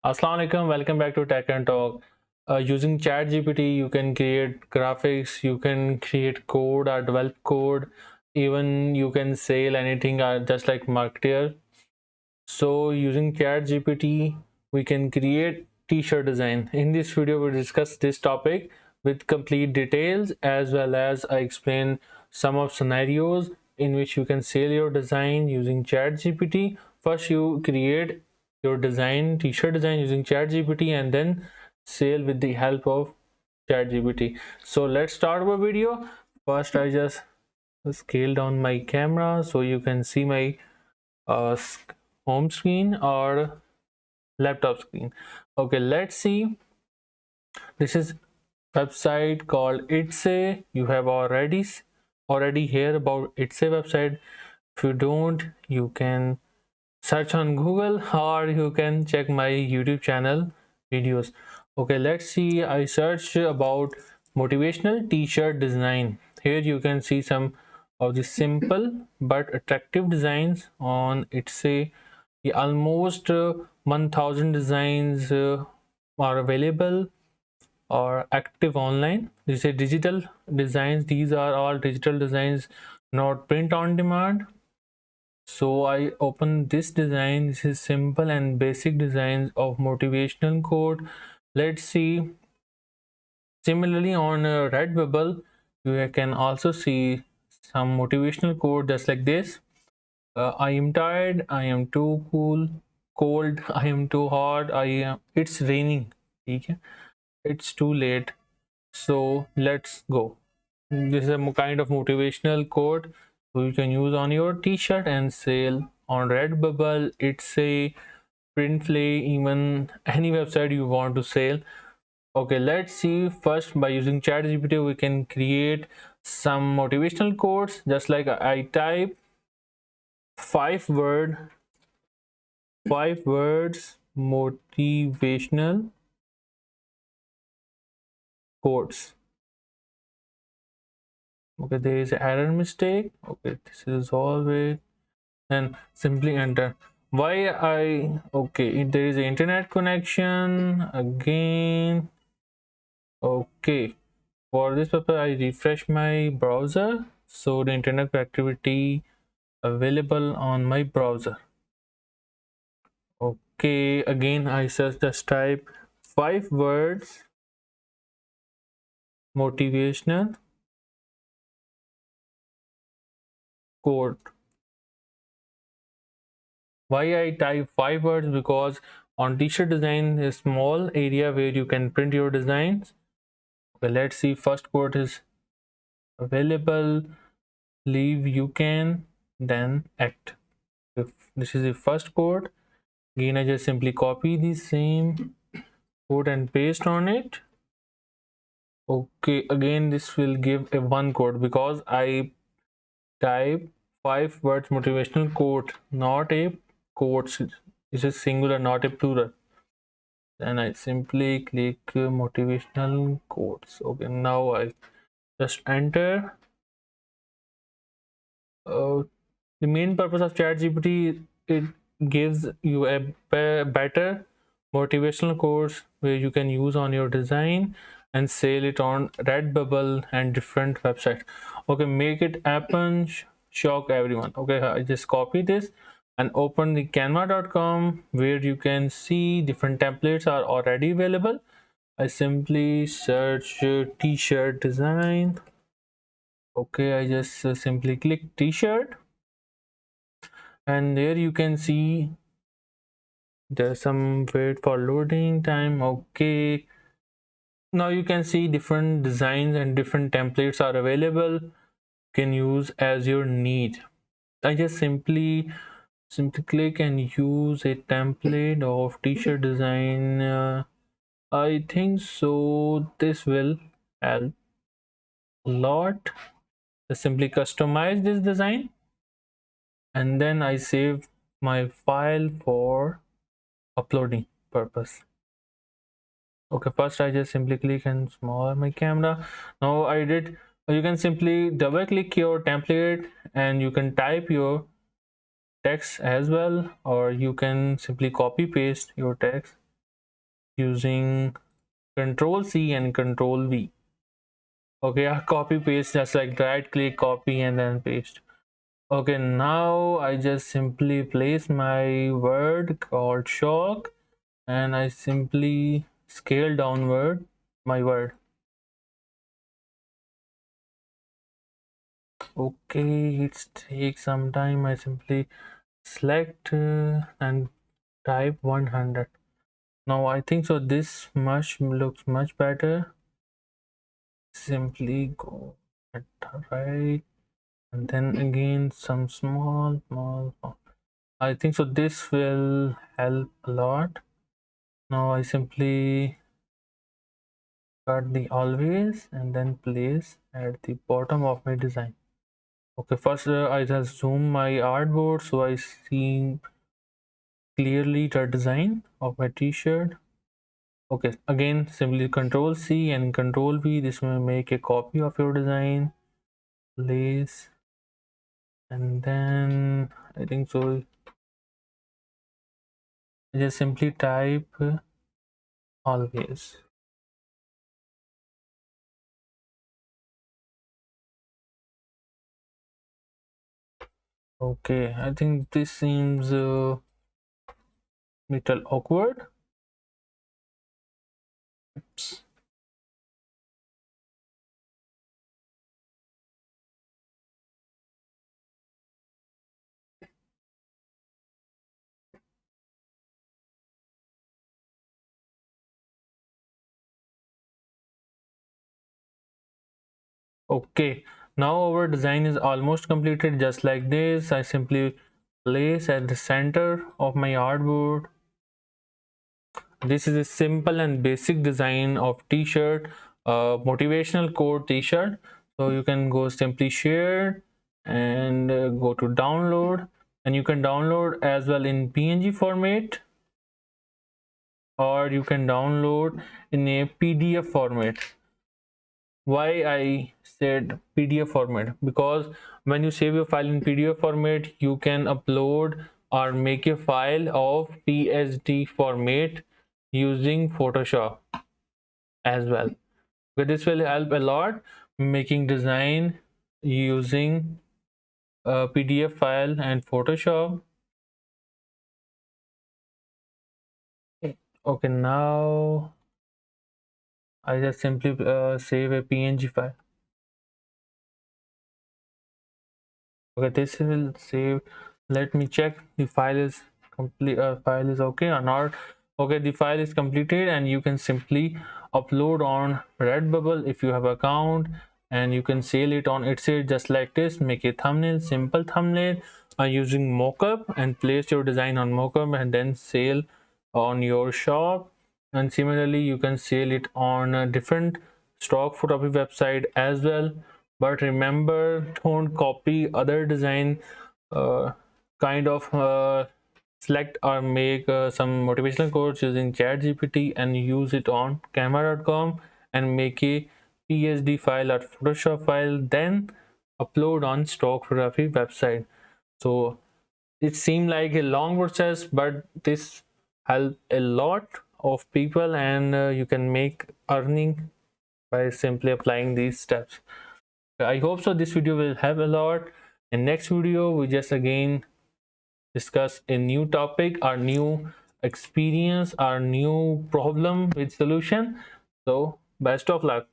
Assalamu alaikum, welcome back to Tech and Talk. Using ChatGPT, you can create graphics, you can create code or develop code, even you can sell anything just like marketer. So using ChatGPT, we can create t-shirt design. In this video, we'll discuss this topic with complete details as well as I explain some of scenarios in which you can sell your design using ChatGPT. First, you create your design, t-shirt design using ChatGPT and then sell with the help of ChatGPT. So let's start our video. First, I just scale down my camera so you can see my uh, home screen or laptop screen. Okay, let's see. This is website called Itsy. You have already heard about Itsy website. If you don't, you can search on Google or you can check my YouTube channel videos. Okay, let's see. I searched about motivational t-shirt design. Here you can see some of the simple but attractive designs on Itsy. Almost 1000 designs are available or active online. These are digital designs. These are all digital designs, not print on demand. So I open this design. This is simple and basic designs of motivational quote. Let's see. Similarly on Redbubble, you can also see some motivational quote just like this. I am tired. I am too cold. I am too hot. It's raining. Okay? It's too late. So let's go. This is a kind of motivational quote so you can use on your t-shirt and sale on Redbubble. It's a Printfully, even any website you want to sell. Okay, let's see. First, by using ChatGPT, we can create some motivational quotes. Just like I type five words motivational quotes. Okay, there is an error mistake. Okay, this is always and simply enter. Why I okay? There is an internet connection again. Okay, for this purpose, I refresh my browser so the internet activity available on my browser. Okay, again I just type five words motivational quote. Why I type five words? Because on t-shirt design is small area where you can print your designs. Okay, let's see. First quote is available. Leave you can then act. If this is the first quote, again I just simply copy the same quote and paste on it. Okay, again this will give a one quote because I type five words motivational quote, not a quotes. This is singular, not a plural. Then I simply click motivational quotes. Okay, now I just enter. The main purpose of ChatGPT, it gives you a better motivational course where you can use on your design and sell it on Redbubble and different websites. Okay, make it happen, shock everyone. Okay, I just copy this and open the canva.com where you can see different templates are already available. I simply search t-shirt design. Okay, I just simply click t-shirt and there you can see there's some wait for loading time. Okay, now you can see different designs and different templates are available. You can use as your need. I just simply click and use a template of t-shirt design. I think so this will help a lot. Just simply customize this design and then I save my file for uploading purpose. Okay, first I just simply click and small my camera. Now I did, you can simply double click your template and you can type your text as well, or you can simply copy paste your text. using Control C and Control V. Okay, I copy paste, just like right click, copy, and then paste. Okay, now I just simply place my word called shock, and I simply scale downward my word. Okay, it takes some time. I simply select and type 100. Now I think so this much looks much better. Simply go at the right, and then again some small. I think so this will help a lot. Now I simply cut the always and then place at the bottom of my design. Okay, first I just zoom my artboard so I see clearly the design of my t-shirt. Okay, again simply Control C and Control V. This will make a copy of your design, place, and then I think so just simply type always. Okay, I think this seems little awkward. Oops. Okay, now our design is almost completed. Just like this, I simply place at the center of my artboard. This is a simple and basic design of t-shirt, motivational quote t-shirt. So you can go simply share and go to download, and you can download as well in PNG format, or you can download in a PDF format. Why I said PDF format? Because when you save your file in PDF format, you can upload or make a file of PSD format using Photoshop as well. But this will help a lot making design using a PDF file and Photoshop. Okay, now I just simply save a PNG file. Okay, this will save. Let me check the file is complete. File is okay or not. Okay, the file is completed, and you can simply upload on Redbubble if you have account, and you can sell it on Etsy just like this. Make a thumbnail, simple thumbnail using mockup, and place your design on mockup and then sell on your shop. And similarly you can sell it on a different stock photography website as well. But remember, don't copy other design. uh, kind of select or make some motivational quotes using ChatGPT and use it on canva.com and make a PSD file or Photoshop file, then upload on stock photography website. So it seemed like a long process, but this help a lot of people, and you can make earning by simply applying these steps. I hope so this video will help a lot. In next video we just again discuss a new topic, our new experience, our new problem with solution. So best of luck.